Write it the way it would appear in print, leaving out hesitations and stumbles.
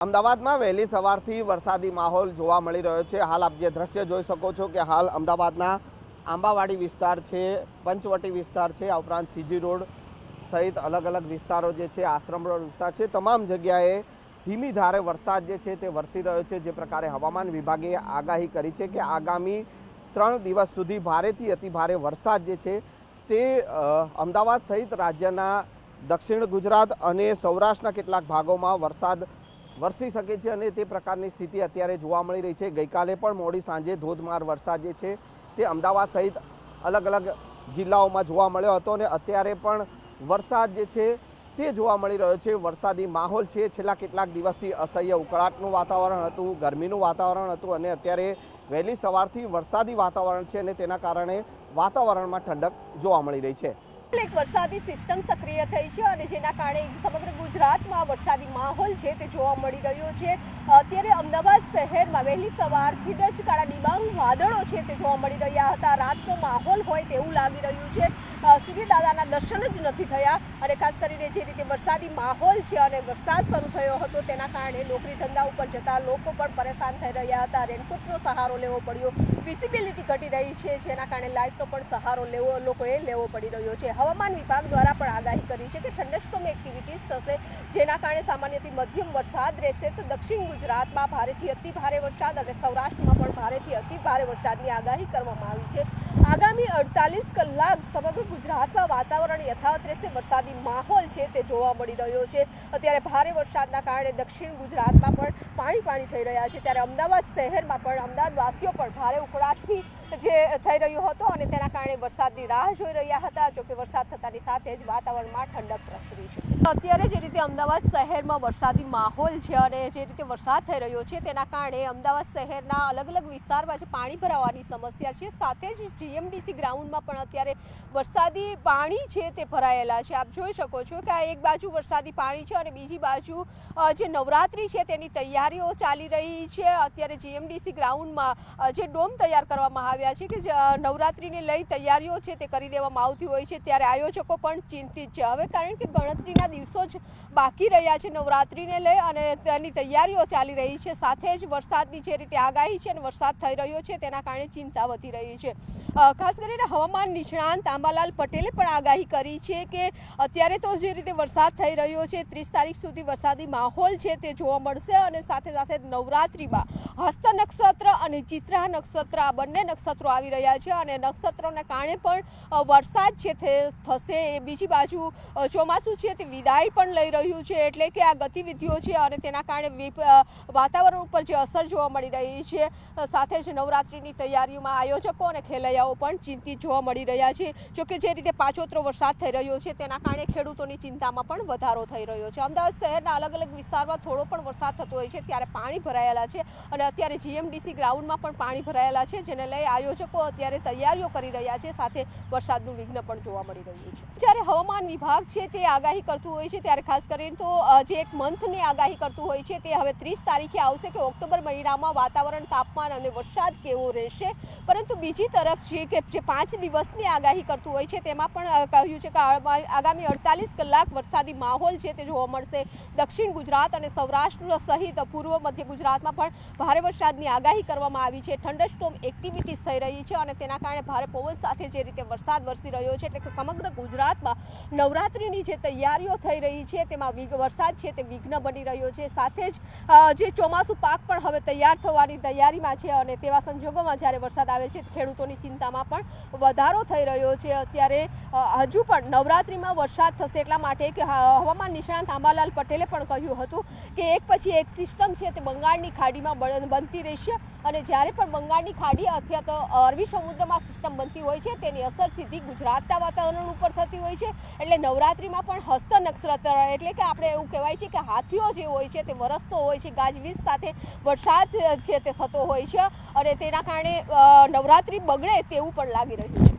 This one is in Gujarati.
અમદાવાદમાં વહેલી સવારથી વરસાદી માહોલ જોવા મળી રહ્યો છે। હાલ આપ જે દ્રશ્ય જોઈ શકો છો કે હાલ અમદાવાદના આંબાવાડી વિસ્તાર છે, પંચવટી વિસ્તાર છે, આ ઉપરાંત સીજી રોડ સહિત અલગ અલગ વિસ્તારો જે છે, આશ્રમ રોડ વિસ્તાર છે, તમામ જગ્યાએ ધીમી ધારે વરસાદ જે છે તે વરસી રહ્યો છે। જે પ્રકારે હવામાન વિભાગે આગાહી કરી છે કે આગામી 3 દિવસ સુધી ભારેથી અતિ ભારે વરસાદ જે છે તે અમદાવાદ સહિત રાજ્યના દક્ષિણ ગુજરાત અને સૌરાષ્ટ્રના કેટલાક ભાગોમાં વરસાદ વરસી શકે છે અને તે પ્રકારની સ્થિતિ અત્યારે જોવા મળી રહી છે। ગઈકાલે પણ મોડી સાંજે ધોધમાર વરસાદ જે છે તે અમદાવાદ સહિત અલગ અલગ જિલ્લાઓમાં જોવા મળ્યો હતો અને અત્યારે પણ વરસાદ જે છે તે જોવા મળી રહ્યો છે। વરસાદી માહોલ છે, છેલ્લા કેટલાક દિવસથી અસહ્ય ઉકળાટનું વાતાવરણ હતું, ગરમીનું વાતાવરણ હતું અને અત્યારે વહેલી સવારથી વરસાદી વાતાવરણ છે અને તેના કારણે વાતાવરણમાં ઠંડક જોવા મળી રહી છે। એક વરસાદી સિસ્ટમ સક્રિય થઈ છે અને જેના કારણે સમગ્ર ગુજરાતમાં વરસાદી માહોલ છે તે જોવા મળી રહ્યો છે। અત્યારે અમદાવાદ શહેરમાં વહેલી સવારથી જ કાળા ડિબાંગ વાદળો છે તે જોવા મળી રહ્યા હતા। રાતનો માહોલ હોય તેવું લાગી રહ્યું છે। સૂર્યદાદાના દર્શન જ નથી થયા અને ખાસ કરીને જે રીતે વરસાદી માહોલ છે અને વરસાદ શરૂ થયો હતો તેના કારણે નોકરી ધંધા ઉપર જતા લોકો પણ પરેશાન થઈ રહ્યા હતા। રેનકોટનો સહારો લેવો પડ્યો, વિઝિબિલિટી ઘટી રહી છે, જેના કારણે લાઇટનો પણ સહારો લોકોએ લેવો પડી રહ્યો છે। હવામાન વિભાગ દ્વારા પણ આગાહી કરી છે કે થંડરસ્ટોર્મ એક્ટિવિટીઝ થશે, જેના કારણે સામાન્યથી મધ્યમ વરસાદ રહેશે। તો દક્ષિણ ગુજરાતમાં ભારેથી અતિ ભારે વરસાદ અને સૌરાષ્ટ્રમાં પણ ભારેથી અતિ ભારે વરસાદની આગાહી કરવામાં આવી છે। આગામી 48 કલાક સમગ્ર ગુજરાતમાં વાતાવરણ યથાવત રહેશે। વરસાદી માહોલ છે તે જોવા મળી રહ્યો છે। અત્યારે ભારે વરસાદના કારણે દક્ષિણ ગુજરાતમાં પણ પાણી થઈ રહ્યા છે, ત્યારે અમદાવાદ શહેરમાં પણ અમદાવાદવાસીઓ પણ ભારે ઉકળાટથી જે થઈ રહ્યો હતો અને તેના કારણે વરસાદની રાહ જોઈ રહ્યા હતા। જોકે વરસાદ થતાની સાથે જ વાતાવરણમાં ઠંડક પ્રસરી છે। અત્યારે જે રીતે અમદાવાદ શહેરમાં વરસાદી માહોલ છે અને જે રીતે વરસાદ થઈ રહ્યો છે તેના કારણે અમદાવાદ શહેરના અલગ અલગ વિસ્તારમાં જે પાણી ભરાવાની સમસ્યા છે, સાથે જ જીએમડીસી ગ્રાઉન્ડમાં પણ અત્યારે વરસાદી પાણી છે તે ભરાયેલા છે। આપ જોઈ શકો છો કે આ એક બાજુ વરસાદી પાણી છે અને બીજી બાજુ જે નવરાત્રી છે તેની તૈયારીઓ ચાલી રહી છે। અત્યારે જીએમડીસી ગ્રાઉન્ડમાં જે ડોમ તૈયાર કરવામાં આવ્યા છે કે નવરાત્રીને લઈ તૈયારીઓ છે તે કરી દેવામાં આવતી હોય છે, ત્યારે આયોજકો પણ ચિંતિત છે। હવે કારણ કે ગણતરીના દિવસો જ બાકી રહ્યા છે નવરાત્રીને લઈ અને તેની તૈયારીઓ ચાલી રહી છે, સાથે જ વરસાદની જે રીતે આગાહી છે અને વરસાદ થઈ રહ્યો છે તેના કારણે ચિંતા વધી રહી છે। ખાસ કરીને હવામાન નિષ્ણાંત આંબાલાલ પટેલે પણ આગાહી કરી છે કે અત્યારે તો જે રીતે વરસાદ થઈ રહ્યો છે 30 તારીખ સુધી વરસાદી માહોલ છે તે જોવા મળશે અને સાથે સાથે નવરાત્રીમાં હસ્ત નક્ષત્ર અને ચિત્રા નક્ષત્ર આ બંને નક્ષત્રો આવી રહ્યા છે અને નક્ષત્રોના કારણે પણ વરસાદ છે તે થશે। બીજી બાજુ ચોમાસું છે તે વિદાય પણ લઈ રહ્યું છે, એટલે કે આ ગતિવિધિઓ છે અને તેના કારણે વાતાવરણ ઉપર જે અસર જોવા મળી રહી છે, સાથે જ નવરાત્રીની તૈયારીઓમાં આયોજકો અને ખેલૈયાઓ પણ ચિંતિત જોવા મળી રહ્યા છે। જોકે જે રીતે પાછોતરો વરસાદ થઈ રહ્યો છે તેના કારણે ખેડૂતોની ચિંતામાં પણ વધારો થઈ રહ્યો છે। અમદાવાદ શહેરના અલગ અલગ વિસ્તારમાં થોડો પણ વરસાદ થતો હોય છે ત્યારે પાણી ભરાયેલા છે અને અત્યારે જીએમડીસી ગ્રાઉન્ડમાં પણ પાણી ભરાયેલા છે, જેને લઈ આયોજકો અત્યારે તૈયારીઓ કરી રહ્યા છે, સાથે વરસાદનું વિઘ્ન પણ જોવા મળી રહ્યું છે। જ્યારે હવામાન વિભાગ છે તે આગાહી કરતું હોય છે ત્યારે ખાસ કરીને તો જે એક મંથની આગાહી કરતું હોય છે તે હવે 30 તારીખે આવશે કે ઓક્ટોબર મહિનામાં વાતાવરણ, તાપમાન અને વરસાદ કેવો રહેશે, પરંતુ બીજી તરફ છે કે જે 5 દિવસની આગાહી કરતું હોય છે તેમાં પણ કહ્યું છે કે આગામી 48 કલાક વરસાદી માહોલ છે તે જોવા મળશે। દક્ષિણ ગુજરાત અને સૌરાષ્ટ્ર સહિત પૂર્વ મધ્ય ગુજરાતમાં પણ ભારે વરસાદની આગાહી કરવામાં આવી છે। થંડરસ્ટોર્મ એક્ટિવિટીઝ થઈ રહી છે અને તેના કારણે ભારે પવન સાથે જે રીતે વરસાદ વરસી રહ્યો છે, એટલે કે સમગ્ર ગુજરાતમાં નવરાત્રીની જે તૈયારીઓ થઈ રહી છે તેમાં વરસાદ છે તે વિઘ્ન બની રહ્યો છે। સાથે જ જે ચોમાસું પાક પણ હવે તૈયાર થવાની તૈયારીમાં છે અને તેવા સંજોગોમાં જ્યારે વરસાદ આવે છે ખેડૂતોની ચિંતામાં પણ વધારો થઈ રહ્યો છે। અત્યારે હજુ પણ નવરાત્રીમાં વરસાદ થશે એટલા માટે કે હવામાન નિષ્ણાંત આંબાલાલ પટેલે પણ કહ્યું હતું કે એક પછી એક સિસ્ટમ છે તે બંગાળની ખાડીમાં બનતી રહેશે અને જ્યારે પણ બંગાળની ખાડી અથવા તો અરબી સમુદ્રમાં સિસ્ટમ બનતી હોય છે તેની અસર સીધી ગુજરાતના વાતાવરણ ઉપર થતી હોય છે, એટલે નવરાત્રીમાં પણ હસ્ત નક્ષત્ર એટલે કે આપણે એવું કહેવાય છે કે હાથીઓ જે હોય છે તે વરસતો હોય છે, ગાજવીજ સાથે વરસાદ છે તે થતો હોય છે અને તેના કારણે નવરાત્રી બગડે તેવું પણ લાગી રહ્યું છે।